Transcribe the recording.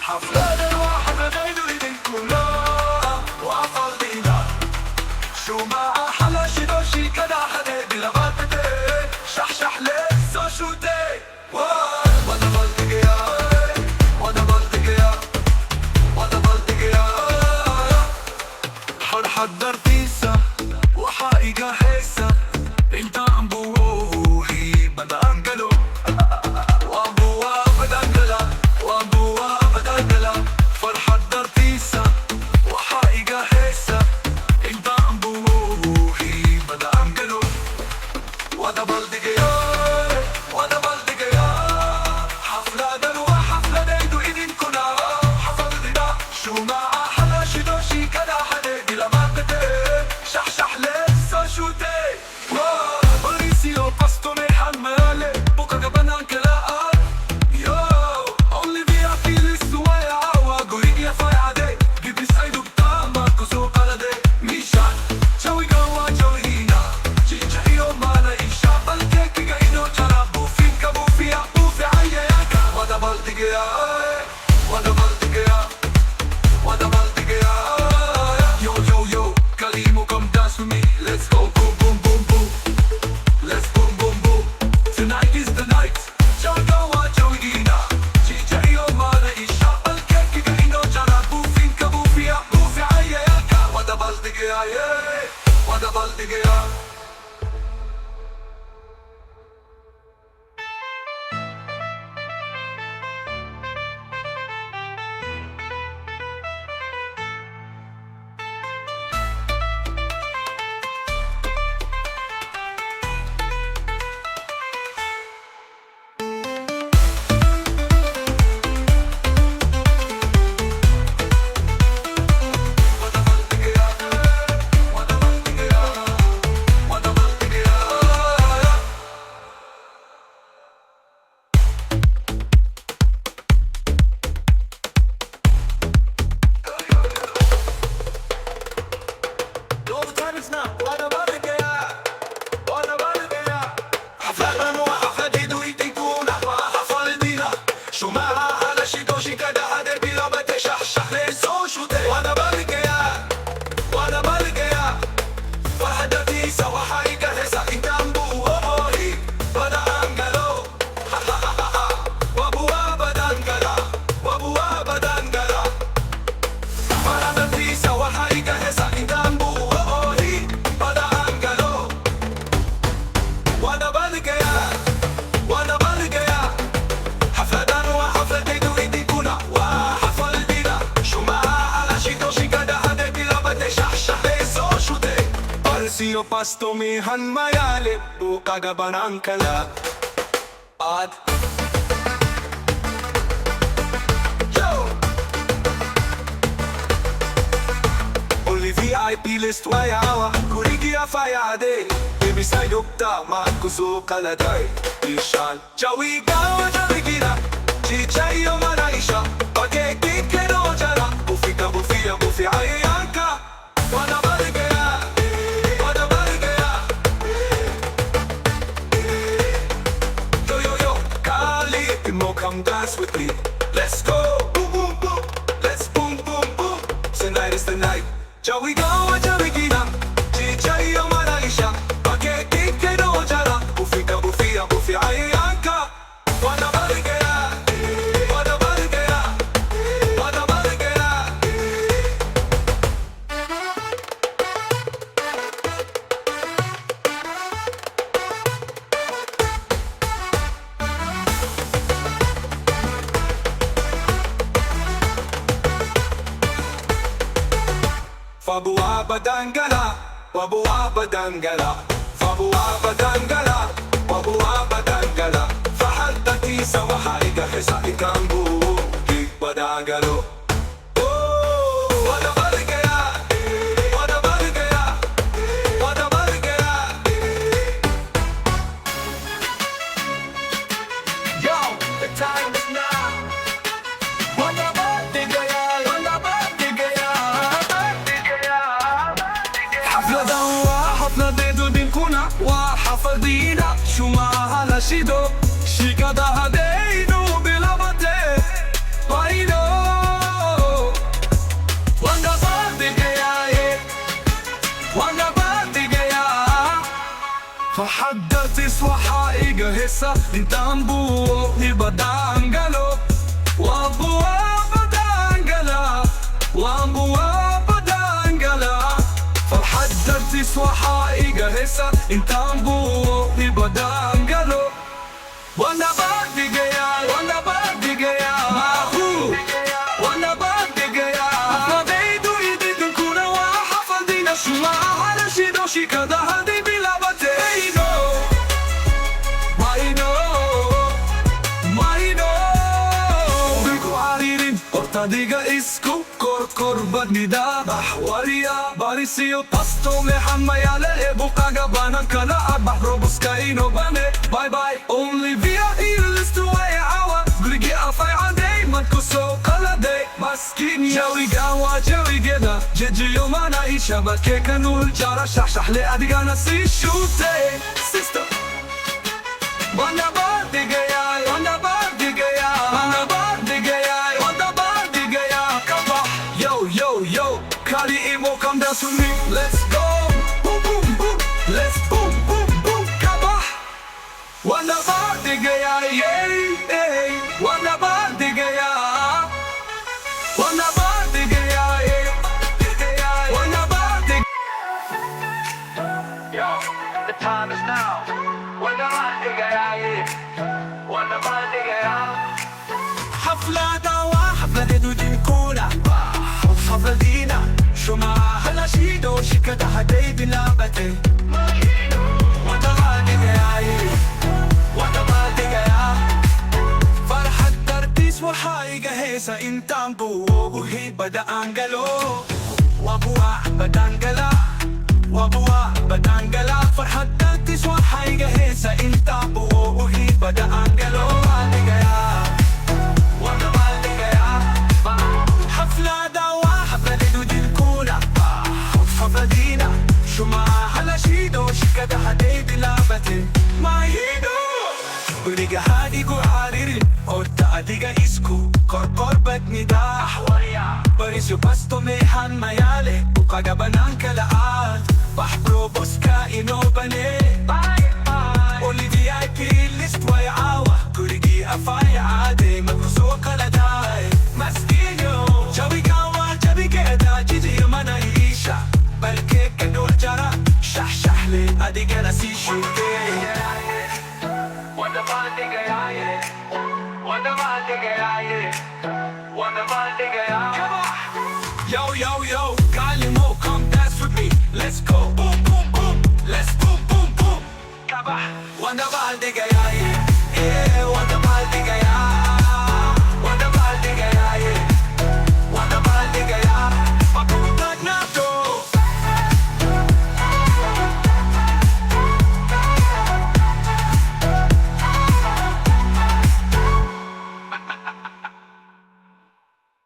حفلة واحدة بين كلها وعفالينا شو ما أحلى شي كدا حدا بلا غلطة شح لسه شو تي وانا بلدك يا وانا بلدك يا وانا بلدك يا حضر فيسا وحقيقة حسا انت عم بروحي بدأ انقلو وانا بلدك يا وانا بلدك يا حفلة دلوة حفلة ديدو إيدين كنا حفلنا شو ما أحلى شي كدا حدا بلا ما قتل شح لسه شو تي Mauricio Pastone حمالي بوكا قبنا كلاقات يو only VIP للسوايا وقولي يا فاي عادي جيبي سايدو بتاما كسو قلدي ميشان جوي قوا جوي هينا جي يوم ما Let's go boom boom boom boom. Let's boom boom boom. Tonight is the night. Joey Gawa Joey Gina. Gigi Omar Isha. الكيك كأنه جرى بوفين كبوفيا بوفي عياكا. ودا بلدك يا ودا بلدك يا. وانا بلدك يا وانا بلدك يا حفلة واحدة ديدو يديكونا حفلنا شو ما على شي كدا حدا بلا ما تشح لسه شو تي وانا بلدك يا وانا بلدك يا واحدة فيسا وحقيقة هسا انتامبو اوهي بدا انقلو وابوها بدا انقلا وابوها بدا انقلا واحدة فيسا وحقيقة هسا انتامبو Mauricio Pastomihan mayalip bukagaban ang kala at only VIP list wayawa kurigi afayade baby side ukta makusu kaladay ishan Joey Gawa Joey Gina Chichayo Manaisha Pageki keno jara bufika bufia bufi ayanka wana baliga come dance with me. Let's go, boom boom boom. Let's boom boom boom. Tonight is the night. Joey Gawa Joey Gina. Gigi Omar Aisha. Pageki keno jara. Bufika bufia bufi ayanka. Wana baliga wana baliga wana baliga Fabua badangala, wabua badangala, fabua badangala, wabua badangala. Fahadati sawahaika hisa ikambu, big badangalo. Oh, wada baligaya, wada baligaya, wada baligaya. Yo, the time is now. Wada baligaya, wada baligaya. حفلة دوا حفلة ديدو دين كونا وحفظينا شو معها لشيدو شيكادا هدينو بلابته باينو وانا بعدك وانا بعدك فحدث اسوا حقيقة هسا انت انبو بدانجلو وابو بدانجلا وابو بدانجلا فحدث اسوا حقيقة هسا انت انبو بدانجلو وانا بعدك وانا بعدك ماهو وانا بعدك فبيدو يدي كنا وحفظينا شو معها لشيدو شيكادا هدي بلابته Diga isku korban nida bahwaria barisio pasto me hamayale ebu kagabanan kana abahro buskaino bane bye bye only via hills to way awa grigi afai adei mankuso qalade maskin jawi gawa jawi geda jeji yomana ishaba kekanul jara shah le adigana si shute sister wana badigaya wana badigaya wana badigaya Kali imo come dance with me, let's go. Boom boom boom, let's boom boom boom. Kabah. Wana baadi gaya, yeah. Wana baadi gaya. Wana baadi gaya, yeah. Wana baadi. Yo, the time is now. Wana baadi gaya, yeah. Wana baadi gaya. Hafla dawa, hafla dedu din kula. Hafla dina. شو معها لشيدو شيكادا هدي بلابته وانا بعدك وانا بعدك فرحة ترتيس وحايقة هيسا انتامبو وهي بدا انجلو وابوا بدانجلا وابوا بدانجلا فرحة ترتيس وحايقة هيسا انتامبو وهي بدا انجلو بعدك وانا بعدك حفلة دوا حفلة دودي فبدينا شو معها لشيدو شيكادا هدي بلابته ما يدو وريقا هادي قعاريري اوتا اديقا اسكو قربت نداح بريسو باستو ميحان ميالي وقاقا بنان كالعاد بحبرو بوسكا إنو بني قولي دي اي بي ليست ويعاوة كوريقي افاي عادي مكوسو قلداي مسكينو جاوي قاوة جابي كيدا جيجي يمانا يعيشا بلكي كنور جرى شح لي اديك انا سي شوتي وانا بعدك وانا بعدك وانا بعدك yo Kalimo come dance with me let's go boom boom boom let's boom boom boom وانا بعدك